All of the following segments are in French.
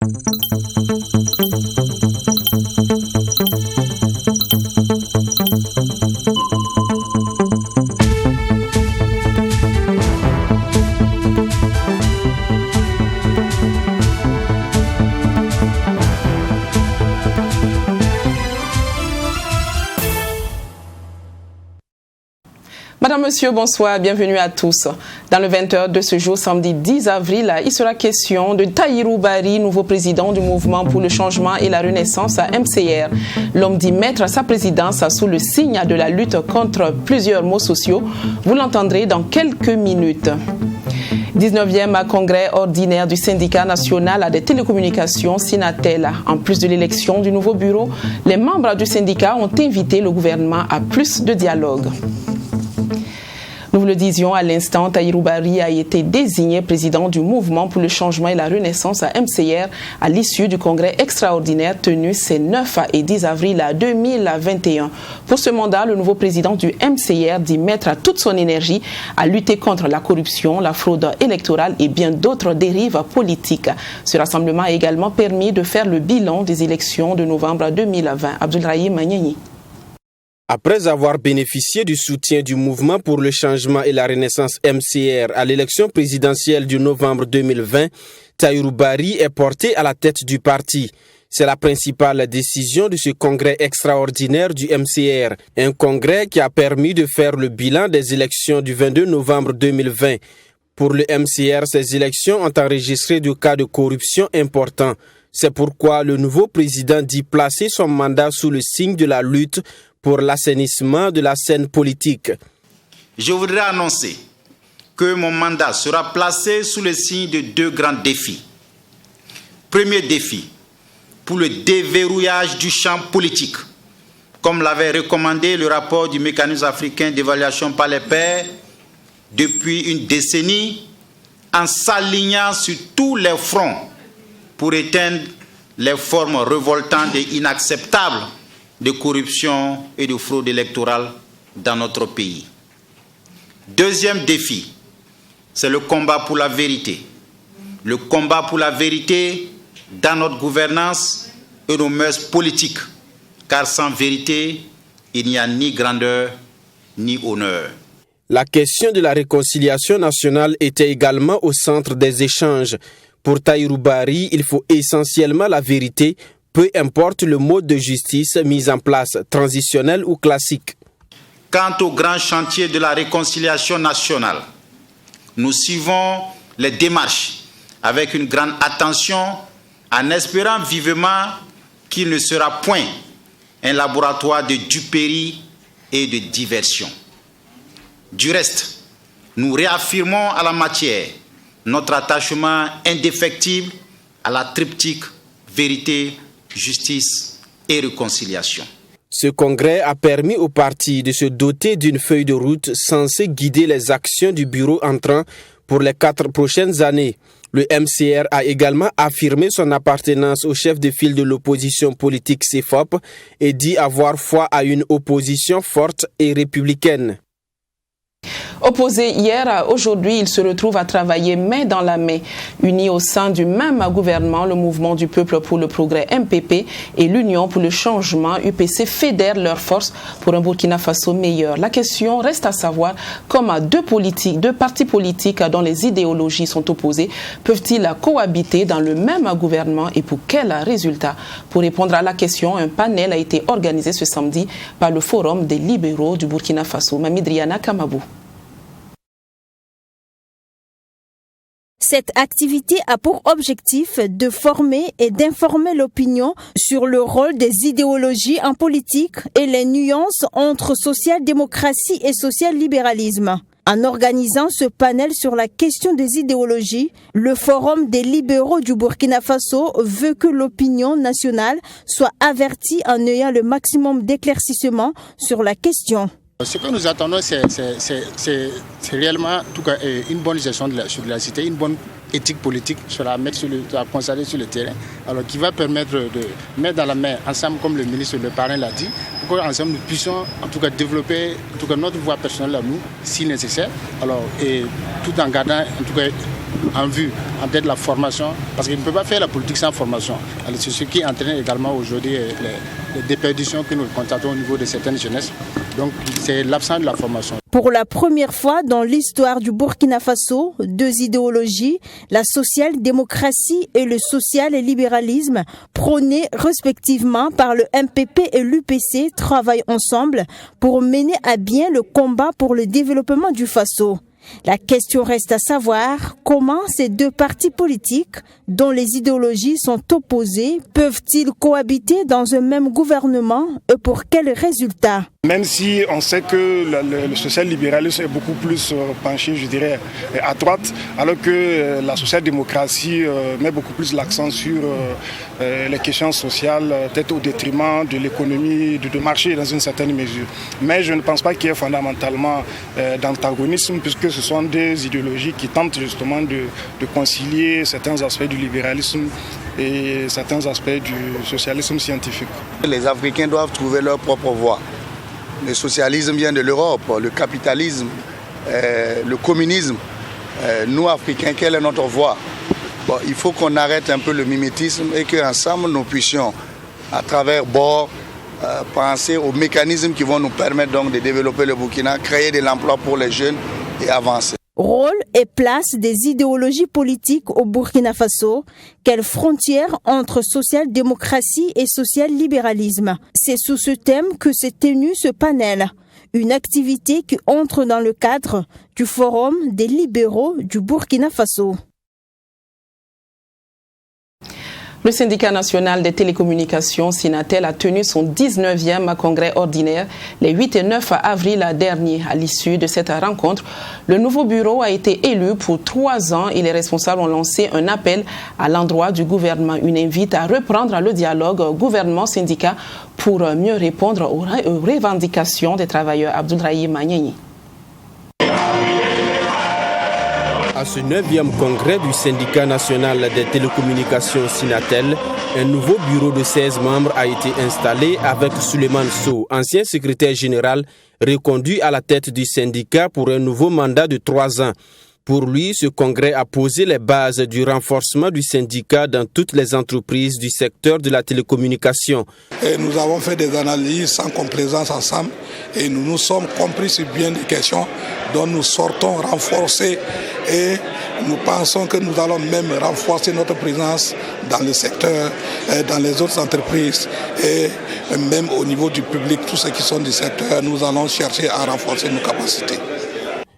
Madame, Monsieur, bonsoir, bienvenue à tous. Dans le 20h de ce jour, samedi 10 avril, il sera question de Tahirou Barry, nouveau président du Mouvement pour le changement et la renaissance à MCR. L'homme dit mettre sa présidence sous le signe de la lutte contre plusieurs maux sociaux. Vous l'entendrez dans quelques minutes. 19e congrès ordinaire du syndicat national des télécommunications Sinatel. En plus de l'élection du nouveau bureau, les membres du syndicat ont invité le gouvernement à plus de dialogue. Nous vous le disions à l'instant, Tahirou Barry a été désigné président du Mouvement pour le changement et la renaissance à MCR à l'issue du congrès extraordinaire tenu ces 9 et 10 avril 2021. Pour ce mandat, le nouveau président du MCR dit mettre toute son énergie à lutter contre la corruption, la fraude électorale et bien d'autres dérives politiques. Ce rassemblement a également permis de faire le bilan des élections de novembre 2020. Abdoulrahim Magnani. Après avoir bénéficié du soutien du Mouvement pour le changement et la renaissance MCR à l'élection présidentielle du novembre 2020, Tahirou Barry est porté à la tête du parti. C'est la principale décision de ce congrès extraordinaire du MCR. Un congrès qui a permis de faire le bilan des élections du 22 novembre 2020. Pour le MCR, ces élections ont enregistré des cas de corruption importants. C'est pourquoi le nouveau président dit placer son mandat sous le signe de la lutte pour l'assainissement de la scène politique. Je voudrais annoncer que mon mandat sera placé sous le signe de deux grands défis. Premier défi, pour le déverrouillage du champ politique, comme l'avait recommandé le rapport du mécanisme africain d'évaluation par les pairs depuis une décennie, en s'alignant sur tous les fronts pour éteindre les formes révoltantes et inacceptables de corruption et de fraude électorale dans notre pays. Deuxième défi, c'est le combat pour la vérité. Le combat pour la vérité dans notre gouvernance et nos mœurs politiques, car sans vérité, il n'y a ni grandeur ni honneur. La question de la réconciliation nationale était également au centre des échanges. Pour Tahirou Barry, il faut essentiellement la vérité, peu importe le mode de justice mis en place, transitionnel ou classique. Quant au grand chantier de la réconciliation nationale, nous suivons les démarches avec une grande attention en espérant vivement qu'il ne sera point un laboratoire de duperie et de diversion. Du reste, nous réaffirmons à la matière notre attachement indéfectible à la triptyque vérité, justice et réconciliation. Ce congrès a permis au parti de se doter d'une feuille de route censée guider les actions du bureau entrant pour les 4 prochaines années. Le MCR a également affirmé son appartenance au chef de file de l'opposition politique CFOP et dit avoir foi à une opposition forte et républicaine. Opposés hier, aujourd'hui, ils se retrouvent à travailler main dans la main. Unis au sein du même gouvernement, le Mouvement du Peuple pour le Progrès MPP et l'Union pour le Changement UPC fédèrent leurs forces pour un Burkina Faso meilleur. La question reste à savoir comment deux partis politiques dont les idéologies sont opposées peuvent-ils cohabiter dans le même gouvernement et pour quel résultat? Pour répondre à la question, un panel a été organisé ce samedi par le Forum des libéraux du Burkina Faso. Mamidriana Kamabou. Cette activité a pour objectif de former et d'informer l'opinion sur le rôle des idéologies en politique et les nuances entre social-démocratie et social-libéralisme. En organisant ce panel sur la question des idéologies, le Forum des libéraux du Burkina Faso veut que l'opinion nationale soit avertie en ayant le maximum d'éclaircissements sur la question. Ce que nous attendons, c'est réellement en tout cas, une bonne gestion de la cité, une bonne éthique politique à constater sur le terrain, alors qui va permettre de mettre dans la main ensemble, comme le ministre Le Parrain l'a dit, pour qu'ensemble nous puissions en tout cas développer notre voie personnelle à nous, si nécessaire, alors, et tout en gardant en tout cas en vue, en tête la formation, parce qu'il ne peut pas faire la politique sans formation. C'est ce qui entraîne également aujourd'hui les déperditions que nous constatons au niveau de certaines jeunesses. Donc c'est l'absence de la formation. Pour la première fois dans l'histoire du Burkina Faso, deux idéologies, la social-démocratie et le social-libéralisme, prônés respectivement par le MPP et l'UPC, travaillent ensemble pour mener à bien le combat pour le développement du Faso. La question reste à savoir comment ces deux partis politiques, dont les idéologies sont opposées, peuvent-ils cohabiter dans un même gouvernement et pour quels résultats? Même si on sait que le social-libéralisme est beaucoup plus penché, je dirais, à droite, alors que la social-démocratie met beaucoup plus l'accent sur les questions sociales, peut-être au détriment de l'économie, du marché dans une certaine mesure. Mais je ne pense pas qu'il y ait fondamentalement d'antagonisme, puisque ce sont des idéologies qui tentent justement de concilier certains aspects du libéralisme et certains aspects du socialisme scientifique. Les Africains doivent trouver leur propre voie. Le socialisme vient de l'Europe, le capitalisme, le communisme. Nous, Africains, quelle est notre voie? Il faut qu'on arrête un peu le mimétisme et qu'ensemble nous puissions, à travers BOR, penser aux mécanismes qui vont nous permettre donc de développer le Burkina, créer de l'emploi pour les jeunes et avancer. Rôle et place des idéologies politiques au Burkina Faso. Quelle frontière entre social-démocratie et social-libéralisme? C'est sous ce thème que s'est tenu ce panel. Une activité qui entre dans le cadre du Forum des libéraux du Burkina Faso. Le syndicat national des télécommunications, Sinatel, a tenu son 19e congrès ordinaire les 8 et 9 avril dernier. À l'issue de cette rencontre, le nouveau bureau a été élu pour 3 ans et les responsables ont lancé un appel à l'endroit du gouvernement. Une invite à reprendre le dialogue gouvernement-syndicat pour mieux répondre aux revendications des travailleurs. Abdoulrahim Magnani. À ce 9e congrès du syndicat national des télécommunications Sinatel, un nouveau bureau de 16 membres a été installé avec Souleymane Sow, ancien secrétaire général, reconduit à la tête du syndicat pour un nouveau mandat de 3 ans. Pour lui, ce congrès a posé les bases du renforcement du syndicat dans toutes les entreprises du secteur de la télécommunication. Et nous avons fait des analyses sans complaisance ensemble et nous nous sommes compris sur bien des questions dont nous sortons renforcés et nous pensons que nous allons même renforcer notre présence dans le secteur, dans les autres entreprises et même au niveau du public, tous ceux qui sont du secteur, nous allons chercher à renforcer nos capacités.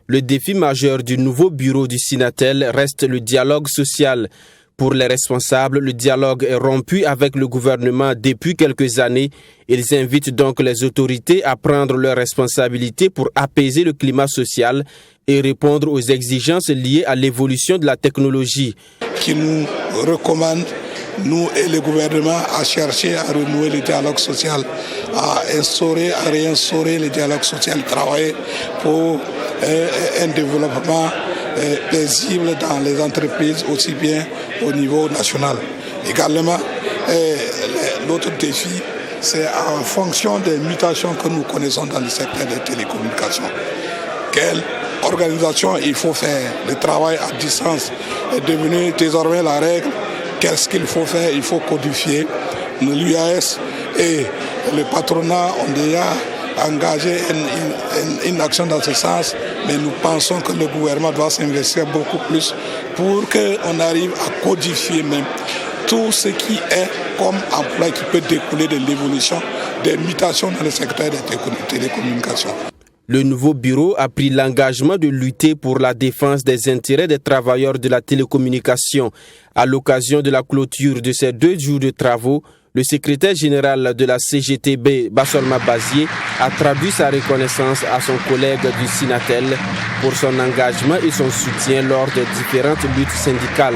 Le défi majeur du nouveau bureau du Sinatel reste le dialogue social. Pour les responsables, le dialogue est rompu avec le gouvernement depuis quelques années. Ils invitent donc les autorités à prendre leurs responsabilités pour apaiser le climat social et répondre aux exigences liées à l'évolution de la technologie. Qui nous recommande, nous et le gouvernement, à chercher à renouer le dialogue social, à instaurer, à réinstaurer le dialogue social, travailler pour un développement paisible dans les entreprises, aussi bien au niveau national. Également, l'autre défi, c'est en fonction des mutations que nous connaissons dans le secteur des télécommunications. Quelle organisation il faut faire? Le travail à distance est devenu désormais la règle. Qu'est-ce qu'il faut faire? Il faut codifier. L'UAS et le patronat ont déjà engagé une action dans ce sens, mais nous pensons que le gouvernement doit s'investir beaucoup plus pour qu'on arrive à codifier même tout ce qui est comme emploi qui peut découler de l'évolution des mutations dans le secteur des télécommunications. Le nouveau bureau a pris l'engagement de lutter pour la défense des intérêts des travailleurs de la télécommunication. À l'occasion de la clôture de ces 2 jours de travaux, le secrétaire général de la CGTB, Bassolma Bazier, a traduit sa reconnaissance à son collègue du Sinatel pour son engagement et son soutien lors des différentes luttes syndicales.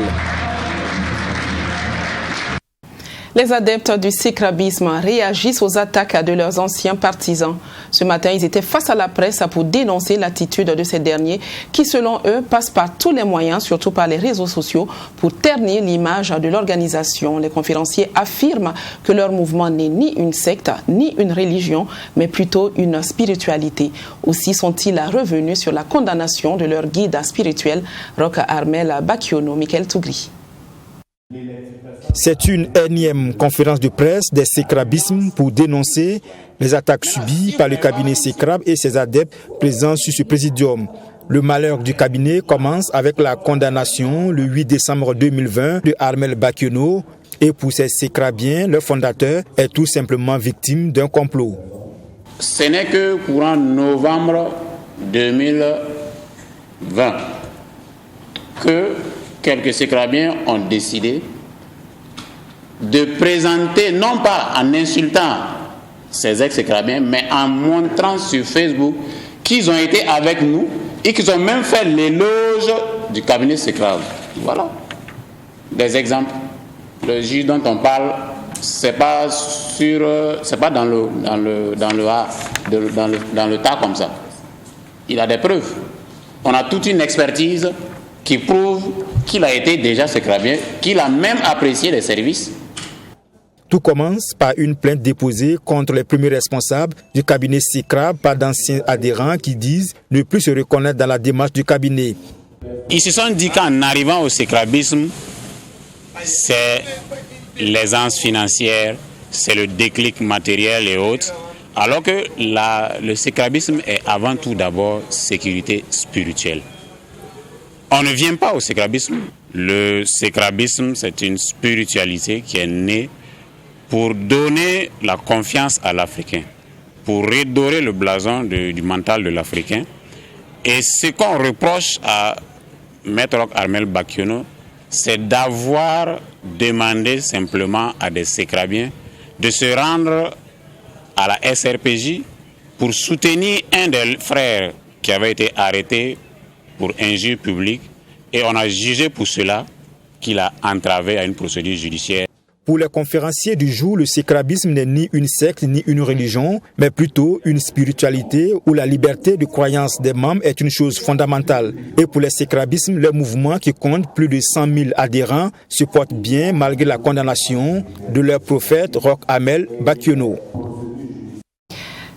Les adeptes du sécrabisme réagissent aux attaques de leurs anciens partisans. Ce matin, ils étaient face à la presse pour dénoncer l'attitude de ces derniers qui, selon eux, passent par tous les moyens, surtout par les réseaux sociaux, pour ternir l'image de l'organisation. Les conférenciers affirment que leur mouvement n'est ni une secte, ni une religion, mais plutôt une spiritualité. Aussi sont-ils revenus sur la condamnation de leur guide spirituel, Roch Armel Bakiono. Michael Tougri. C'est une énième conférence de presse des sécrabismes pour dénoncer les attaques subies par le cabinet Sécrab et ses adeptes présents sur ce présidium. Le malheur du cabinet commence avec la condamnation le 8 décembre 2020 de Armel Bakiono et pour ces sécrabiens, le fondateur est tout simplement victime d'un complot. Ce n'est que courant novembre 2020 que quelques sécrabiens ont décidé de présenter, non pas en insultant ces ex-sécrabiens, mais en montrant sur Facebook qu'ils ont été avec nous et qu'ils ont même fait l'éloge du cabinet Sécrab. Voilà des exemples. Le juge dont on parle, c'est pas dans le tas comme ça. Il a des preuves. On a toute une expertise qui prouve qu'il a été déjà sécrabien, qu'il a même apprécié les services. Tout commence par une plainte déposée contre les premiers responsables du cabinet Sécrab par d'anciens adhérents qui disent ne plus se reconnaître dans la démarche du cabinet. Ils se sont dit qu'en arrivant au sécrabisme, c'est l'aisance financière, c'est le déclic matériel et autres, alors que le sécrabisme est avant tout d'abord sécurité spirituelle. On ne vient pas au sécrabisme. Le sécrabisme, c'est une spiritualité qui est née pour donner la confiance à l'Africain, pour redorer le blason du mental de l'Africain. Et ce qu'on reproche à Maître Roch Armel Bakiono, c'est d'avoir demandé simplement à des sécrabiens de se rendre à la SRPJ pour soutenir un des frères qui avait été arrêté pour injure publique, et on a jugé pour cela qu'il a entravé à une procédure judiciaire. Pour les conférenciers du jour, le sécrabisme n'est ni une secte ni une religion, mais plutôt une spiritualité où la liberté de croyance des membres est une chose fondamentale. Et pour les sécrabismes, le mouvement qui compte plus de 100 000 adhérents se porte bien malgré la condamnation de leur prophète Roch Armel Bakiono.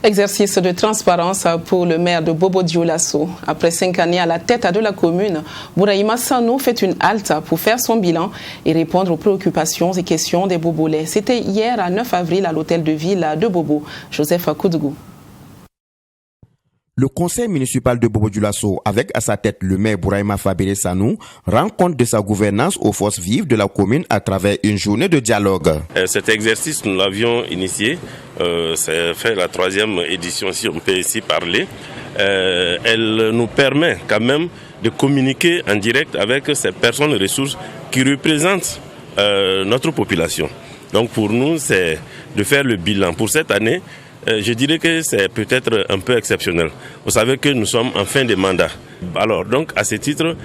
Exercice de transparence pour le maire de Bobo-Dioulasso. Après 5 années à la tête de la commune, Bouraïma Sano fait une halte pour faire son bilan et répondre aux préoccupations et questions des Bobolais. C'était hier à 9 avril à l'hôtel de ville de Bobo. Joseph Koudgou. Le conseil municipal de Bobo-Dioulasso, avec à sa tête le maire Bouraïma Fabéré Sanou, rend compte de sa gouvernance aux forces vives de la commune à travers une journée de dialogue. Cet exercice, nous l'avions initié, c'est fait la 3e édition, si on peut ici parler. Elle nous permet quand même de communiquer en direct avec ces personnes ressources qui représentent notre population. Donc pour nous, c'est de faire le bilan. Pour cette année, je dirais que c'est peut-être un peu exceptionnel. Vous savez que nous sommes en fin de mandat. Alors donc à ce titre,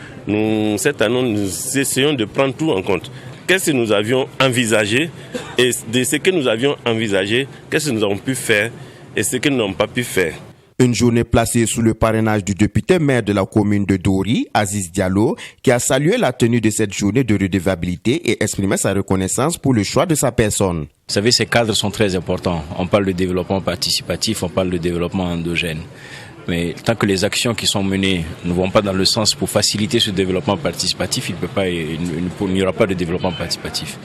cette année, nous essayons de prendre tout en compte. Qu'est-ce que nous avions envisagé et de ce que nous avions envisagé, qu'est-ce que nous avons pu faire et ce que nous n'avons pas pu faire. Une journée placée sous le parrainage du député maire de la commune de Dori, Aziz Diallo, qui a salué la tenue de cette journée de redevabilité et exprimé sa reconnaissance pour le choix de sa personne. Vous savez, ces cadres sont très importants. On parle de développement participatif, on parle de développement endogène. Mais tant que les actions qui sont menées ne vont pas dans le sens pour faciliter ce développement participatif, il n'y aura pas de développement participatif.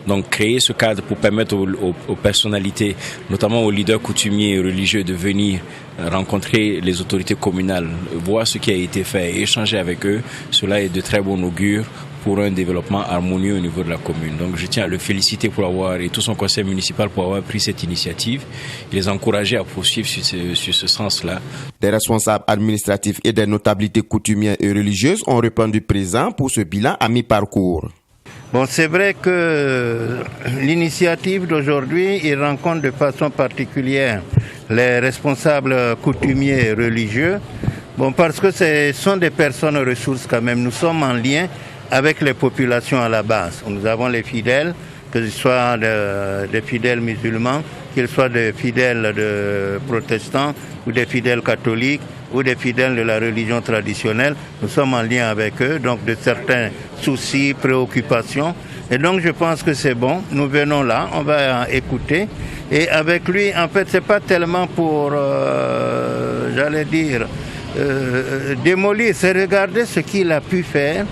Donc créer ce cadre pour permettre aux personnalités, notamment aux leaders coutumiers et religieux, de venir rencontrer les autorités communales, voir ce qui a été fait et échanger avec eux, cela est de très bon augure pour un développement harmonieux au niveau de la commune. Donc je tiens à le féliciter pour et tout son conseil municipal pour avoir pris cette initiative et les encourager à poursuivre sur ce sens-là. Des responsables administratifs et des notabilités coutumières et religieuses ont répondu présents pour ce bilan à mi-parcours. Bon, c'est vrai que l'initiative d'aujourd'hui, il rencontre de façon particulière les responsables coutumiers et religieux. Bon, parce que ce sont des personnes ressources quand même. Nous sommes en lien avec les populations à la base. Nous avons les fidèles que ce soit des fidèles musulmans, qu'ils soient des fidèles protestants ou des fidèles catholiques ou des fidèles de la religion traditionnelle. Nous sommes en lien avec eux, donc de certains soucis, préoccupations. Et donc je pense que c'est bon, nous venons là, on va écouter. Et avec lui, en fait, c'est pas tellement pour, démolir, c'est regarder ce qu'il a pu faire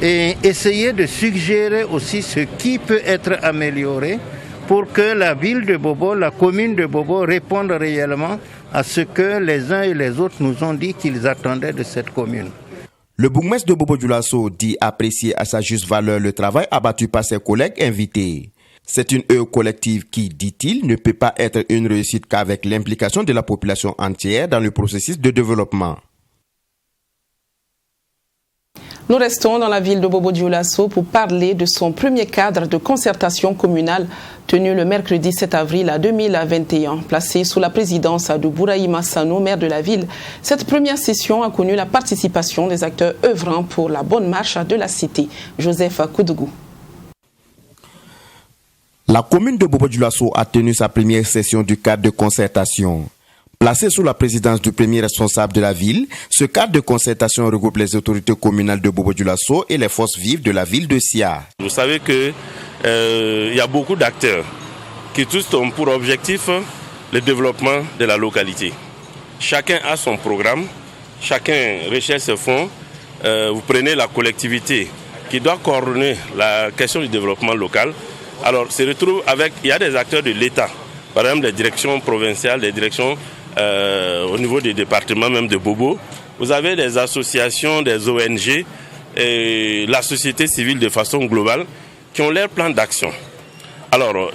et essayer de suggérer aussi ce qui peut être amélioré pour que la ville de Bobo, la commune de Bobo réponde réellement à ce que les uns et les autres nous ont dit qu'ils attendaient de cette commune. Le bourgmestre de Bobo-Dioulasso dit apprécier à sa juste valeur le travail abattu par ses collègues invités. C'est une œuvre collective qui, dit-il, ne peut pas être une réussite qu'avec l'implication de la population entière dans le processus de développement. Nous restons dans la ville de Bobo-Dioulasso pour parler de son premier cadre de concertation communale tenu le mercredi 7 avril 2021. Placé sous la présidence de Bouraïma Sano, maire de la ville, cette première session a connu la participation des acteurs œuvrant pour la bonne marche de la cité. Joseph Koudougou. La commune de Bobo-Dioulasso a tenu sa première session du cadre de concertation. Placé sous la présidence du premier responsable de la ville, ce cadre de concertation regroupe les autorités communales de Bobo-Dioulasso et les forces vives de la ville de Sia. Vous savez qu'il y a beaucoup d'acteurs qui tous ont pour objectif le développement de la localité. Chacun a son programme, chacun recherche ses fonds. Vous prenez la collectivité qui doit coordonner la question du développement local. Alors, se retrouve il y a des acteurs de l'État, par exemple les directions provinciales, les directions au niveau des départements même de Bobo. Vous avez des associations, des ONG et la société civile de façon globale qui ont leur plan d'action. Alors,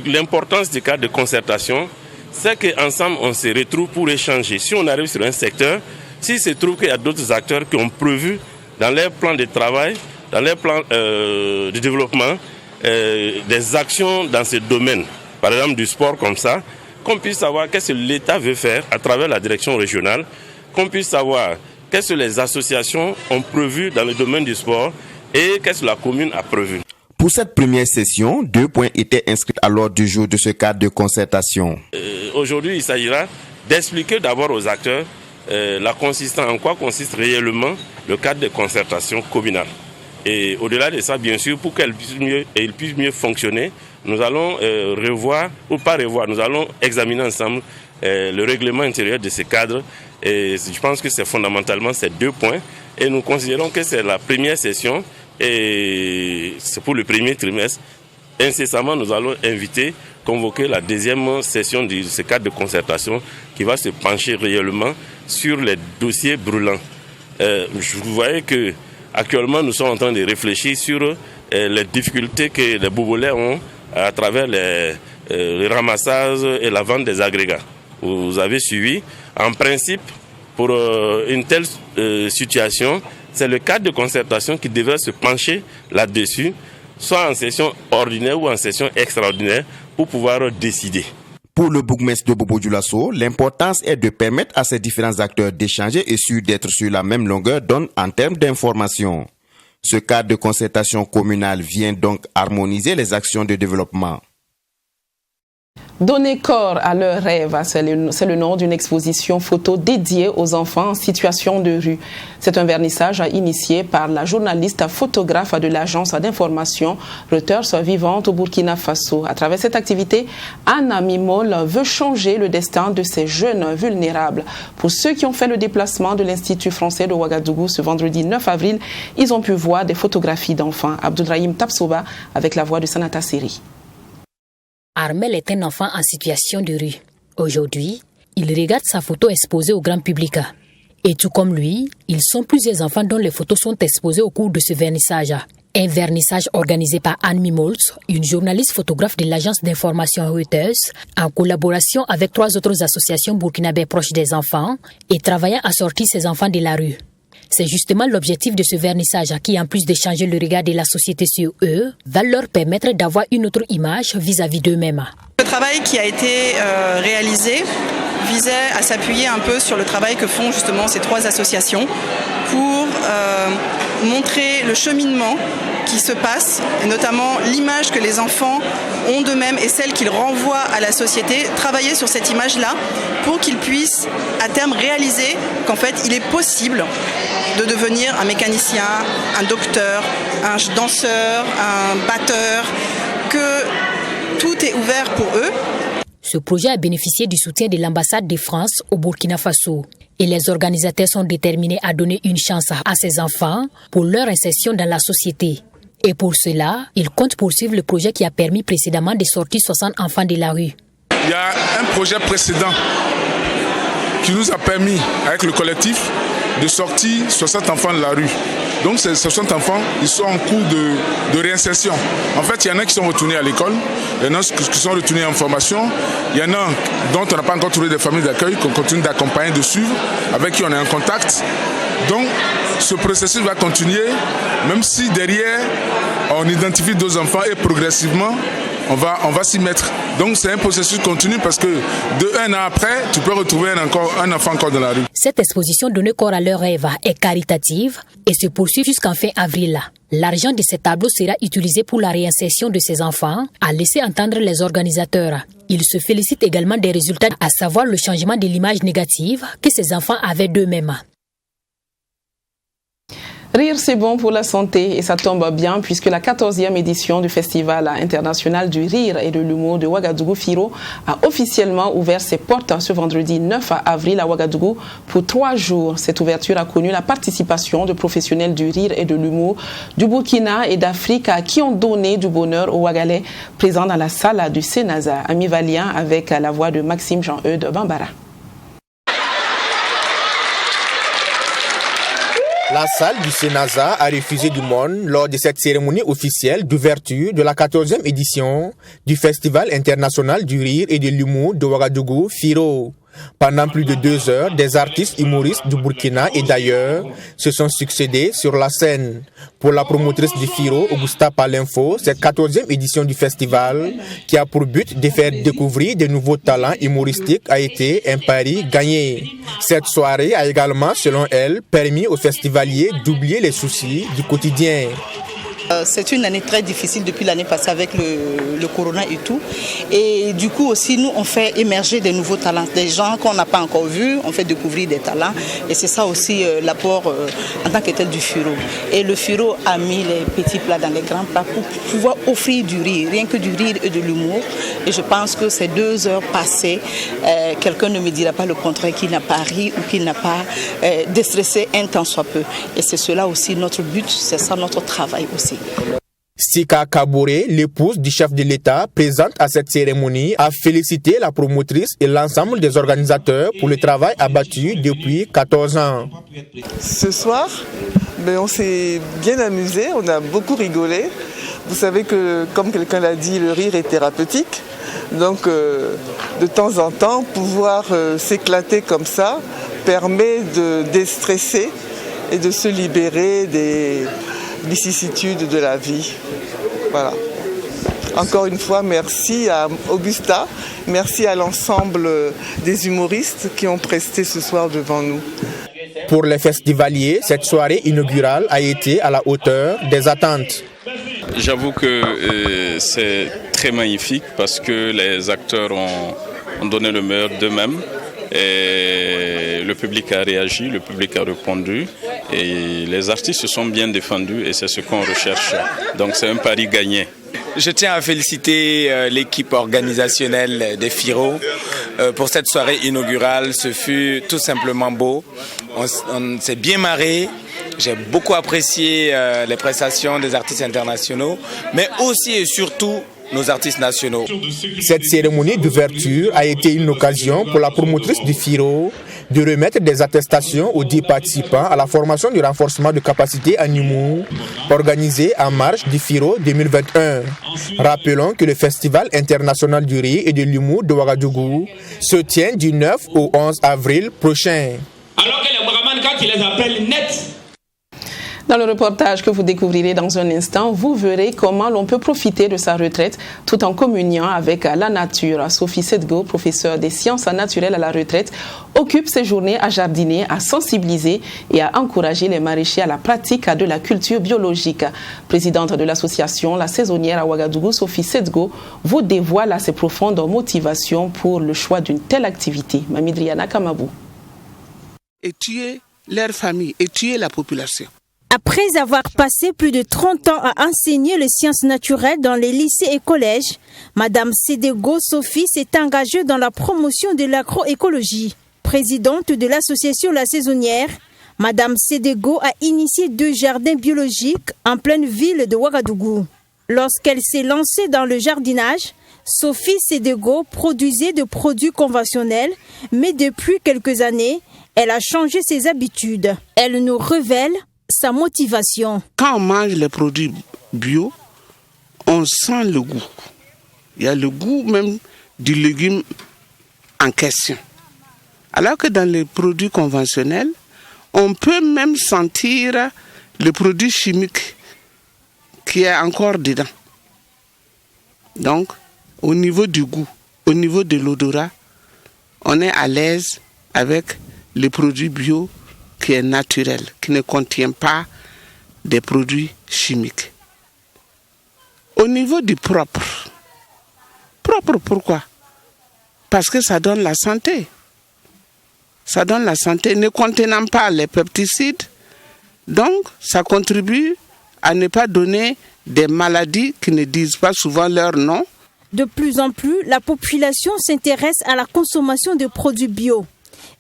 l'importance du cadre de concertation, c'est qu'ensemble on se retrouve pour échanger. Si on arrive sur un secteur, s'il se trouve qu'il y a d'autres acteurs qui ont prévu dans leur plan de travail, dans leur plan de développement, des actions dans ce domaine, par exemple du sport comme ça, qu'on puisse savoir qu'est-ce que l'État veut faire à travers la direction régionale, qu'on puisse savoir qu'est-ce que les associations ont prévu dans le domaine du sport et qu'est-ce que la commune a prévu. Pour cette première session, 2 points étaient inscrits à l'ordre du jour de ce cadre de concertation. Aujourd'hui, il s'agira d'expliquer d'abord aux acteurs en quoi consiste réellement le cadre de concertation communale. Et au-delà de ça, bien sûr, pour qu'elle puisse mieux fonctionner, nous allons nous allons examiner ensemble le règlement intérieur de ce cadre. Et je pense que c'est fondamentalement ces 2 points. Et nous considérons que c'est la première session et c'est pour le premier trimestre. Incessamment, nous allons convoquer la deuxième session de ce cadre de concertation qui va se pencher réellement sur les dossiers brûlants. Vous voyez que actuellement, nous sommes en train de réfléchir sur les difficultés que les Bobolais ont à travers le ramassage et la vente des agrégats. Vous avez suivi. En principe, pour une telle situation, c'est le cadre de concertation qui devrait se pencher là-dessus, soit en session ordinaire ou en session extraordinaire, pour pouvoir décider. Pour le bourgmestre de Bobo-Dioulasso, l'importance est de permettre à ces différents acteurs d'échanger et d'être sur la même longueur d'onde en termes d'information. Ce cadre de concertation communale vient donc harmoniser les actions de développement. Donner corps à leurs rêves, c'est le nom d'une exposition photo dédiée aux enfants en situation de rue. C'est un vernissage initié par la journaliste photographe de l'agence d'information Reuters vivante au Burkina Faso. À travers cette activité, Anna Mimol veut changer le destin de ces jeunes vulnérables. Pour ceux qui ont fait le déplacement de l'Institut français de Ouagadougou ce vendredi 9 avril, ils ont pu voir des photographies d'enfants. Abdourahim Tapsoba avec la voix de Sanata Seri. Armel est un enfant en situation de rue. Aujourd'hui, il regarde sa photo exposée au grand public. Et tout comme lui, ils sont plusieurs enfants dont les photos sont exposées au cours de ce vernissage. Un vernissage organisé par Anne Mimols, une journaliste photographe de l'agence d'information Reuters, en collaboration avec 3 autres associations burkinabées proches des enfants et travaillant à sortir ces enfants de la rue. C'est justement l'objectif de ce vernissage qui, en plus de changer le regard de la société sur eux, va leur permettre d'avoir une autre image vis-à-vis d'eux-mêmes. Le travail qui a été réalisé visait à s'appuyer un peu sur le travail que font justement ces 3 associations pour montrer le cheminement qui se passe, et notamment l'image que les enfants ont d'eux-mêmes et celle qu'ils renvoient à la société, travailler sur cette image-là pour qu'ils puissent à terme réaliser qu'en fait il est possible de devenir un mécanicien, un docteur, un danseur, un batteur, que tout est ouvert pour eux. Ce projet a bénéficié du soutien de l'ambassade de France au Burkina Faso. Et les organisateurs sont déterminés à donner une chance à ces enfants pour leur insertion dans la société. Et pour cela, ils comptent poursuivre le projet qui a permis précédemment de sortir 60 enfants de la rue. Il y a un projet précédent qui nous a permis, avec le collectif, de sortir 60 enfants de la rue. Donc ces 60 enfants, ils sont en cours de réinsertion. En fait, il y en a qui sont retournés à l'école, il y en a qui sont retournés en formation, il y en a dont on n'a pas encore trouvé des familles d'accueil qu'on continue d'accompagner, de suivre, avec qui on est en contact. Donc ce processus va continuer, même si derrière on identifie d'autres enfants et progressivement on va s'y mettre. Donc c'est un processus continu parce que un an après, tu peux retrouver un enfant encore dans la rue. Cette exposition donnée corps à leur rêve est caritative et se poursuit jusqu'en fin avril. L'argent de ces tableaux sera utilisé pour la réinsertion de ces enfants, a laissé entendre les organisateurs. Ils se félicitent également des résultats, à savoir le changement de l'image négative que ces enfants avaient d'eux-mêmes. Rire, c'est bon pour la santé et ça tombe bien puisque la 14e édition du Festival international du rire et de l'humour de Ouagadougou Firo a officiellement ouvert ses portes ce vendredi 9 avril à Ouagadougou pour 3 jours. Cette ouverture a connu la participation de professionnels du rire et de l'humour du Burkina et d'Afrique qui ont donné du bonheur aux Ouagalais présents dans la salle du Sénaza. Ami Valien avec la voix de Maxime Jean-Eudes Bambara. La salle du Sénaza a refusé du monde lors de cette cérémonie officielle d'ouverture de la 14e édition du Festival international du rire et de l'humour de Ouagadougou Firo. Pendant plus de 2 heures, des artistes humoristes du Burkina et d'ailleurs se sont succédés sur la scène. Pour la promotrice du Firo, Augusta Palinfo, cette 14e édition du festival, qui a pour but de faire découvrir de nouveaux talents humoristiques, a été un pari gagné. Cette soirée a également, selon elle, permis aux festivaliers d'oublier les soucis du quotidien. C'est une année très difficile depuis l'année passée avec le corona et tout. Et du coup aussi, nous, on fait émerger des nouveaux talents, des gens qu'on n'a pas encore vus, on fait découvrir des talents. Et c'est ça aussi l'apport en tant que tel du Firo. Et le Firo a mis les petits plats dans les grands plats pour pouvoir offrir du rire, rien que du rire et de l'humour. Et je pense que ces 2 heures passées, quelqu'un ne me dira pas le contraire, qu'il n'a pas ri ou qu'il n'a pas déstressé un tant soit peu. Et c'est cela aussi notre but, c'est ça notre travail aussi. Sika Kabouré, l'épouse du chef de l'État, présente à cette cérémonie, a félicité la promotrice et l'ensemble des organisateurs pour le travail abattu depuis 14 ans. Ce soir, on s'est bien amusé, on a beaucoup rigolé. Vous savez que, comme quelqu'un l'a dit, le rire est thérapeutique. Donc, de temps en temps, pouvoir s'éclater comme ça permet de déstresser et de se libérer des vicissitudes de la vie. Voilà. Encore une fois, merci à Augusta, merci à l'ensemble des humoristes qui ont presté ce soir devant nous. Pour les festivaliers, cette soirée inaugurale a été à la hauteur des attentes. J'avoue que c'est très magnifique parce que les acteurs ont donné le meilleur d'eux-mêmes. Et le public a réagi, le public a répondu et les artistes se sont bien défendus et c'est ce qu'on recherche. Donc c'est un pari gagné. Je tiens à féliciter l'équipe organisationnelle des Firo pour cette soirée inaugurale. Ce fut tout simplement beau. On s'est bien marré. J'ai beaucoup apprécié les prestations des artistes internationaux, mais aussi et surtout nos artistes nationaux. Cette cérémonie d'ouverture a été une occasion pour la promotrice du Firo de remettre des attestations aux 10 participants à la formation du renforcement de capacité en humour organisée en marge du Firo 2021. Rappelons que le Festival international du rire et de l'humour de Ouagadougou se tient du 9 au 11 avril prochain. Alors que les Ouagamans, quand ils les appellent net. Dans le reportage que vous découvrirez dans un instant, vous verrez comment l'on peut profiter de sa retraite tout en communiant avec la nature. Sophie Sedgo, professeure des sciences naturelles à la retraite, occupe ses journées à jardiner, à sensibiliser et à encourager les maraîchers à la pratique de la culture biologique. Présidente de l'association La Saisonnière à Ouagadougou, Sophie Sedgo vous dévoile ses profondes motivations pour le choix d'une telle activité. Mamidriana Kamabou. Et tuer leur famille, et tuer la population. Après avoir passé plus de 30 ans à enseigner les sciences naturelles dans les lycées et collèges, Madame Sedgo Sophie s'est engagée dans la promotion de l'agroécologie. Présidente de l'association La Saisonnière, Madame Sedgo a initié 2 jardins biologiques en pleine ville de Ouagadougou. Lorsqu'elle s'est lancée dans le jardinage, Sophie Sedgo produisait de produits conventionnels, mais depuis quelques années, elle a changé ses habitudes. Elle nous révèle sa motivation. Quand on mange les produits bio, on sent le goût. Il y a le goût même du légume en question. Alors que dans les produits conventionnels, on peut même sentir le produit chimique qui est encore dedans. Donc, au niveau du goût, au niveau de l'odorat, on est à l'aise avec les produits bio qui est naturel, qui ne contient pas des produits chimiques. Au niveau du propre, propre pourquoi? Parce que ça donne la santé. Ça donne la santé, ne contenant pas les pesticides, donc ça contribue à ne pas donner des maladies qui ne disent pas souvent leur nom. De plus en plus, la population s'intéresse à la consommation de produits bio.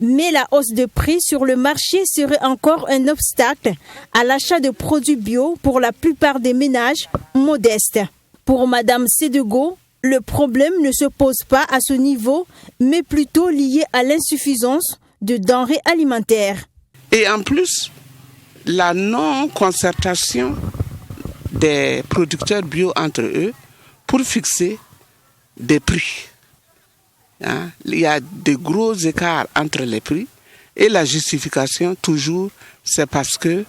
Mais la hausse de prix sur le marché serait encore un obstacle à l'achat de produits bio pour la plupart des ménages modestes. Pour Madame Sedgo, le problème ne se pose pas à ce niveau, mais plutôt lié à l'insuffisance de denrées alimentaires. Et en plus, la non-concertation des producteurs bio entre eux pour fixer des prix. Il y a de gros écarts entre les prix et la justification toujours c'est parce que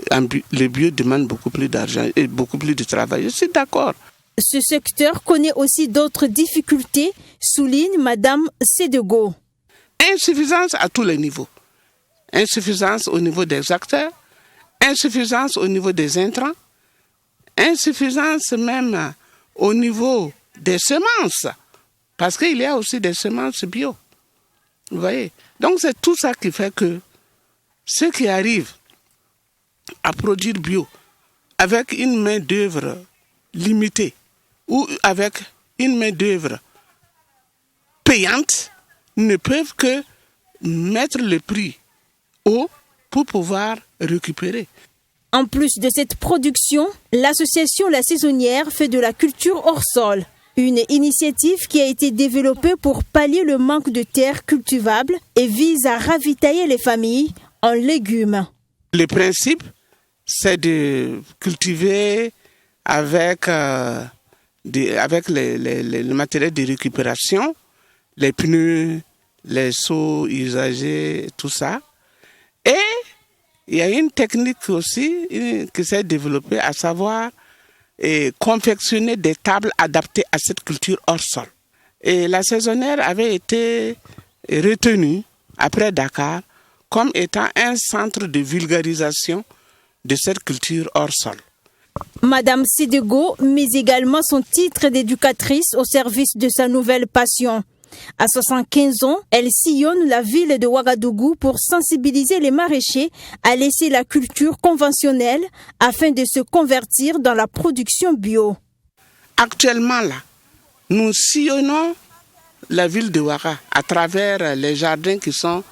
le bio demande beaucoup plus d'argent et beaucoup plus de travail. Je suis d'accord. Ce secteur connaît aussi d'autres difficultés, souligne Madame Sedgo. Insuffisance à tous les niveaux. Insuffisance au niveau des acteurs, insuffisance au niveau des intrants, insuffisance même au niveau des semences. Parce qu'il y a aussi des semences bio. Vous voyez? Donc c'est tout ça qui fait que ceux qui arrivent à produire bio avec une main-d'œuvre limitée ou avec une main-d'œuvre payante ne peuvent que mettre le prix haut pour pouvoir récupérer. En plus de cette production, l'association La Saisonnière fait de la culture hors sol. Une initiative qui a été développée pour pallier le manque de terres cultivables et vise à ravitailler les familles en légumes. Le principe, c'est de cultiver avec le matériel de récupération, les pneus, les seaux usagés, tout ça. Et il y a une technique aussi qui s'est développée, à savoir et confectionner des tables adaptées à cette culture hors sol. Et la saisonnière avait été retenue après Dakar comme étant un centre de vulgarisation de cette culture hors sol. Madame Sedgo met également son titre d'éducatrice au service de sa nouvelle passion. À 75 ans, elle sillonne la ville de Ouagadougou pour sensibiliser les maraîchers à laisser la culture conventionnelle afin de se convertir dans la production bio. Actuellement, là, nous sillonnons la ville de Ouaga à travers les jardins qui sont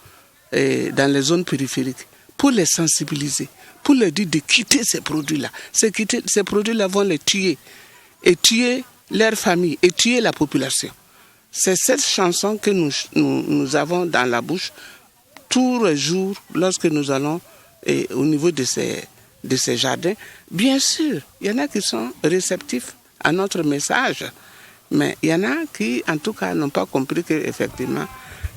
dans les zones périphériques pour les sensibiliser, pour leur dire de quitter ces produits-là. Ces produits-là vont les tuer et tuer leur famille et tuer la population. C'est cette chanson que nous avons dans la bouche tous les jours lorsque nous allons au niveau de ces jardins. Bien sûr, il y en a qui sont réceptifs à notre message, mais il y en a qui, en tout cas, n'ont pas compris qu'effectivement,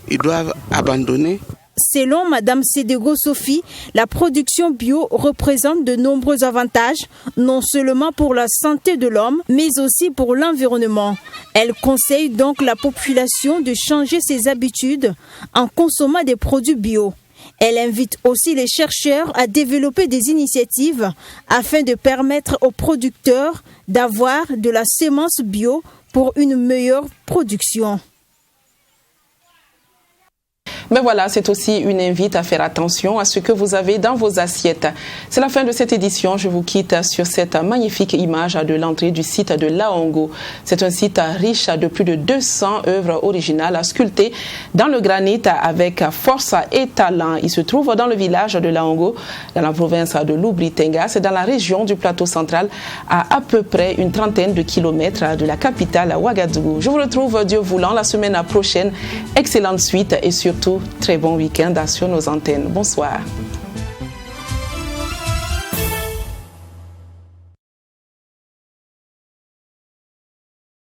ils doivent abandonner Selon Madame Sédégo Sophie, la production bio représente de nombreux avantages, non seulement pour la santé de l'homme, mais aussi pour l'environnement. Elle conseille donc la population de changer ses habitudes en consommant des produits bio. Elle invite aussi les chercheurs à développer des initiatives afin de permettre aux producteurs d'avoir de la semence bio pour une meilleure production. Mais voilà, c'est aussi une invite à faire attention à ce que vous avez dans vos assiettes. C'est la fin de cette édition. Je vous quitte sur cette magnifique image de l'entrée du site de Laongo. C'est un site riche de plus de 200 œuvres originales sculptées dans le granit avec force et talent. Il se trouve dans le village de Laongo, dans la province de Lubri-Tenga. C'est dans la région du plateau central, à peu près une trentaine de kilomètres de la capitale Ouagadougou. Je vous retrouve, Dieu voulant, la semaine prochaine. Excellente suite et surtout, très bon week-end sur nos antennes. Bonsoir.